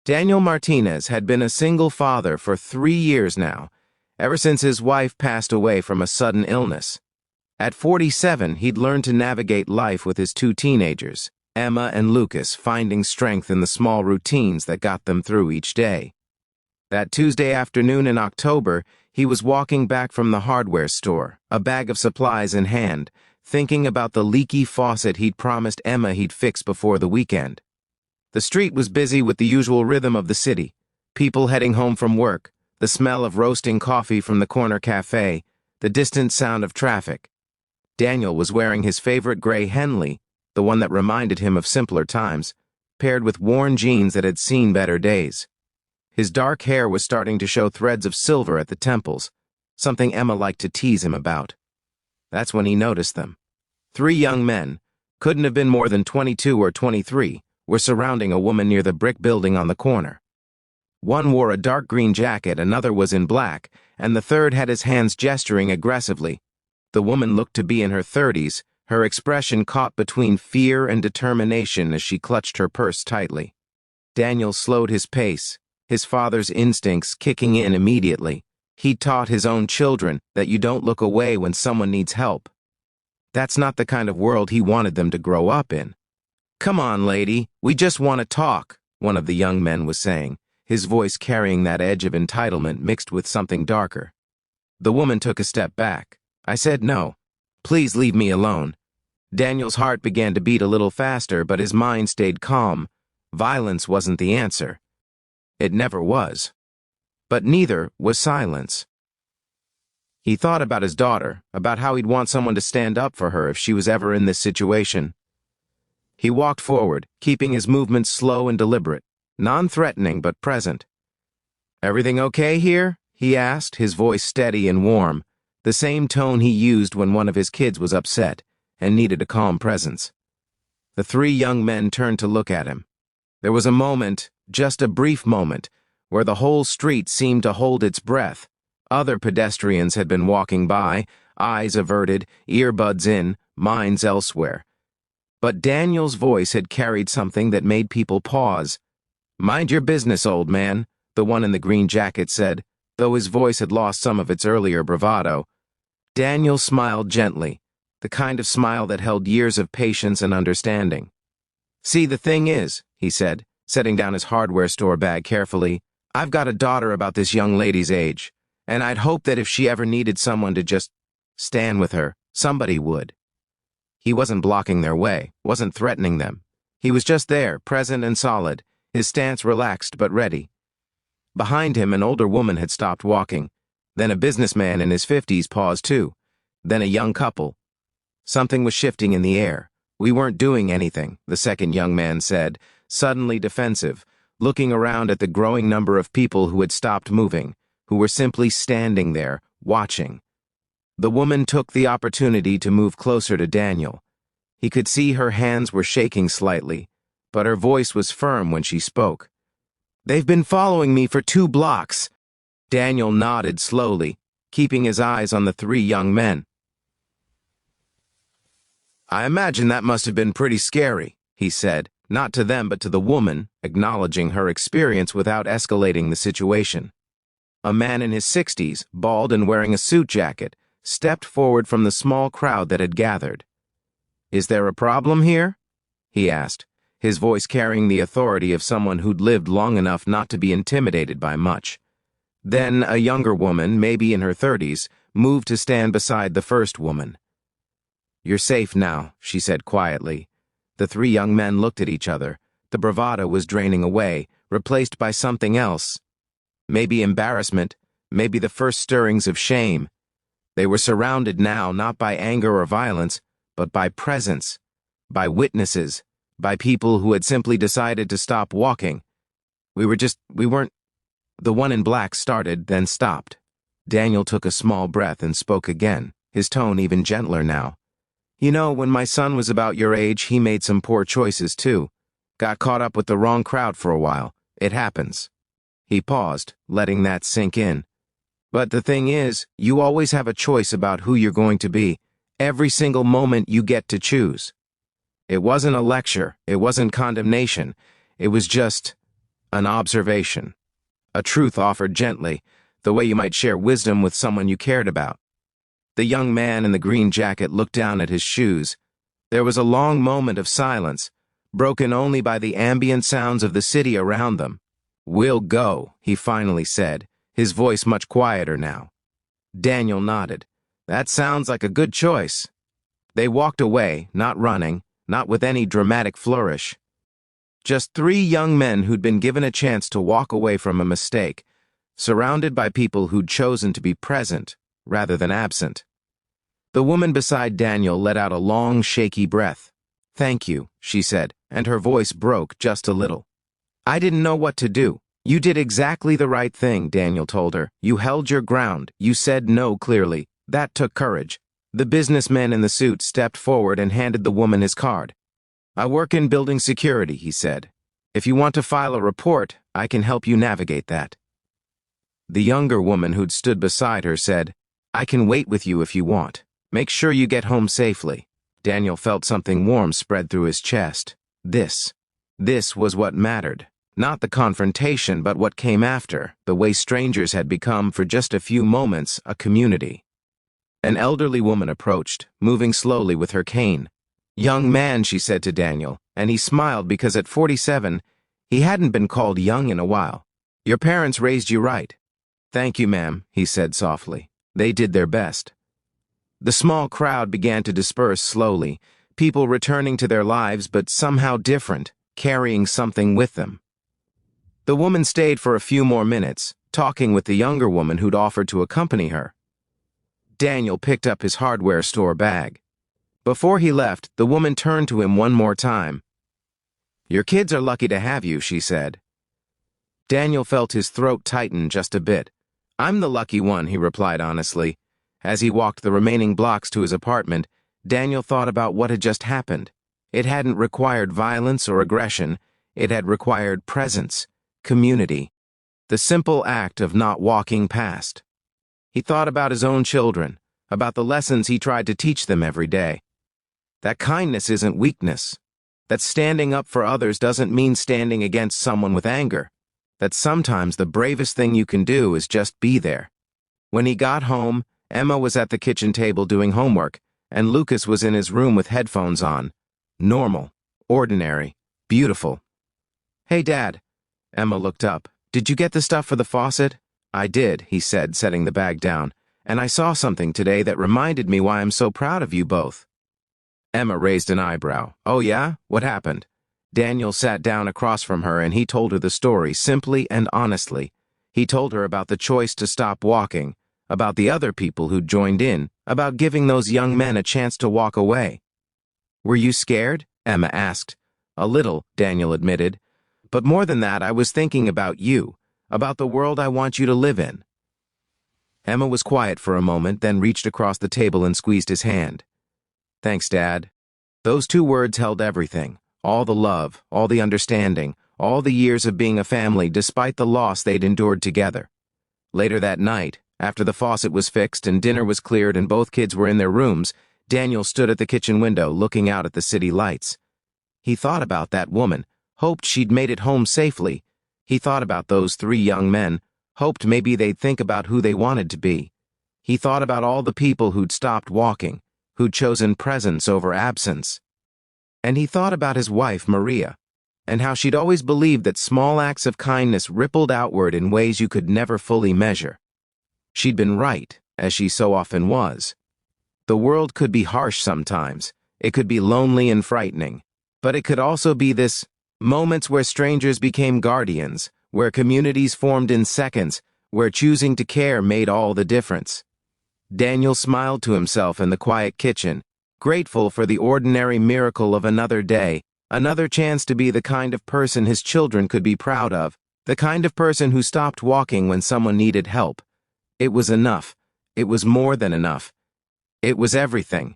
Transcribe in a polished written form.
Daniel Martinez had been a single father for 3 years now, ever since his wife passed away from a sudden illness. At 47, he'd learned to navigate life with his 2 teenagers, Emma and Lucas, finding strength in the small routines that got them through each day. That Tuesday afternoon in October, he was walking back from the hardware store, a bag of supplies in hand, thinking about the leaky faucet he'd promised Emma he'd fix before the weekend. The street was busy with the usual rhythm of the city, people heading home from work, the smell of roasting coffee from the corner cafe, the distant sound of traffic. Daniel was wearing his favorite gray Henley, the one that reminded him of simpler times, paired with worn jeans that had seen better days. His dark hair was starting to show threads of silver at the temples, something Emma liked to tease him about. That's when he noticed them. 3 young men, couldn't have been more than 22 or 23, were surrounding a woman near the brick building on the corner. One wore a dark green jacket, another was in black, and the third had his hands gesturing aggressively. The woman looked to be in her 30s, her expression caught between fear and determination as she clutched her purse tightly. Daniel slowed his pace, his father's instincts kicking in immediately. He taught his own children that you don't look away when someone needs help. That's not the kind of world he wanted them to grow up in. "Come on, lady, we just want to talk," one of the young men was saying, his voice carrying that edge of entitlement mixed with something darker. The woman took a step back. "I said no. Please leave me alone." Daniel's heart began to beat a little faster, but his mind stayed calm. Violence wasn't the answer. It never was. But neither was silence. He thought about his daughter, about how he'd want someone to stand up for her if she was ever in this situation. He walked forward, keeping his movements slow and deliberate, non-threatening but present. "Everything okay here?" he asked, his voice steady and warm, the same tone he used when one of his kids was upset and needed a calm presence. The 3 young men turned to look at him. There was a moment, just a brief moment, where the whole street seemed to hold its breath. Other pedestrians had been walking by, eyes averted, earbuds in, minds elsewhere. But Daniel's voice had carried something that made people pause. "Mind your business, old man," the one in the green jacket said, though his voice had lost some of its earlier bravado. Daniel smiled gently, the kind of smile that held years of patience and understanding. "See, the thing is," he said, setting down his hardware store bag carefully, "I've got a daughter about this young lady's age, and I'd hope that if she ever needed someone to just stand with her, somebody would." He wasn't blocking their way, wasn't threatening them. He was just there, present and solid, his stance relaxed but ready. Behind him, an older woman had stopped walking. Then a businessman in his 50s paused too. Then a young couple. Something was shifting in the air. "We weren't doing anything," the second young man said, suddenly defensive, looking around at the growing number of people who had stopped moving, who were simply standing there, watching. The woman took the opportunity to move closer to Daniel. He could see her hands were shaking slightly, but her voice was firm when she spoke. "They've been following me for 2 blocks. Daniel nodded slowly, keeping his eyes on the 3 young men. "I imagine that must have been pretty scary," he said, not to them but to the woman, acknowledging her experience without escalating the situation. A man in his 60s, bald and wearing a suit jacket, stepped forward from the small crowd that had gathered. "Is there a problem here?" he asked, his voice carrying the authority of someone who'd lived long enough not to be intimidated by much. Then a younger woman, maybe in her 30s, moved to stand beside the first woman. "You're safe now," she said quietly. The 3 young men looked at each other. The bravado was draining away, replaced by something else. Maybe embarrassment, maybe the first stirrings of shame. They were surrounded now not by anger or violence, but by presence, by witnesses, by people who had simply decided to stop walking. We weren't. The one in black started, then stopped. Daniel took a small breath and spoke again, his tone even gentler now. "You know, when my son was about your age, he made some poor choices too. Got caught up with the wrong crowd for a while. It happens." He paused, letting that sink in. "But the thing is, you always have a choice about who you're going to be. Every single moment you get to choose." It wasn't a lecture, it wasn't condemnation. It was just an observation, a truth offered gently, the way you might share wisdom with someone you cared about. The young man in the green jacket looked down at his shoes. There was a long moment of silence, broken only by the ambient sounds of the city around them. "We'll go," he finally said, his voice much quieter now. Daniel nodded. "That sounds like a good choice." They walked away, not running, not with any dramatic flourish. Just three young men who'd been given a chance to walk away from a mistake, surrounded by people who'd chosen to be present rather than absent. The woman beside Daniel let out a long, shaky breath. "Thank you," she said, and her voice broke just a little. "I didn't know what to do." "You did exactly the right thing," Daniel told her. "You held your ground. You said no clearly. That took courage." The businessman in the suit stepped forward and handed the woman his card. "I work in building security," he said. "If you want to file a report, I can help you navigate that." The younger woman who'd stood beside her said, "I can wait with you if you want. Make sure you get home safely." Daniel felt something warm spread through his chest. This was what mattered. Not the confrontation, but what came after, the way strangers had become, for just a few moments, a community. An elderly woman approached, moving slowly with her cane. "Young man," she said to Daniel, and he smiled because at 47, he hadn't been called young in a while. "Your parents raised you right." "Thank you, ma'am," he said softly. "They did their best." The small crowd began to disperse slowly, people returning to their lives but somehow different, carrying something with them. The woman stayed for a few more minutes, talking with the younger woman who'd offered to accompany her. Daniel picked up his hardware store bag. Before he left, the woman turned to him one more time. "Your kids are lucky to have you," she said. Daniel felt his throat tighten just a bit. "I'm the lucky one," he replied honestly. As he walked the remaining blocks to his apartment, Daniel thought about what had just happened. It hadn't required violence or aggression. It had required presence, community, the simple act of not walking past. He thought about his own children, about the lessons he tried to teach them every day. That kindness isn't weakness. That standing up for others doesn't mean standing against someone with anger. That sometimes the bravest thing you can do is just be there. When he got home, Emma was at the kitchen table doing homework, and Lucas was in his room with headphones on. Normal, ordinary, beautiful. "Hey, Dad." Emma looked up. "Did you get the stuff for the faucet?" "I did," he said, setting the bag down. "And I saw something today that reminded me why I'm so proud of you both." Emma raised an eyebrow. "Oh yeah? What happened?" Daniel sat down across from her and he told her the story simply and honestly. He told her about the choice to stop walking, about the other people who'd joined in, about giving those young men a chance to walk away. "Were you scared?" Emma asked. "A little," Daniel admitted. "But more than that, I was thinking about you, about the world I want you to live in." Emma was quiet for a moment, then reached across the table and squeezed his hand. "Thanks, Dad." Those two words held everything. All the love, all the understanding, all the years of being a family despite the loss they'd endured together. Later that night, after the faucet was fixed and dinner was cleared and both kids were in their rooms, Daniel stood at the kitchen window looking out at the city lights. He thought about that woman, hoped she'd made it home safely. He thought about those three young men, hoped maybe they'd think about who they wanted to be. He thought about all the people who'd stopped walking, who'd chosen presence over absence. And he thought about his wife, Maria, and how she'd always believed that small acts of kindness rippled outward in ways you could never fully measure. She'd been right, as she so often was. The world could be harsh sometimes. It could be lonely and frightening. But it could also be this moments where strangers became guardians, where communities formed in seconds, where choosing to care made all the difference. Daniel smiled to himself in the quiet kitchen, grateful for the ordinary miracle of another day, another chance to be the kind of person his children could be proud of, the kind of person who stopped walking when someone needed help. It was enough. It was more than enough. It was everything.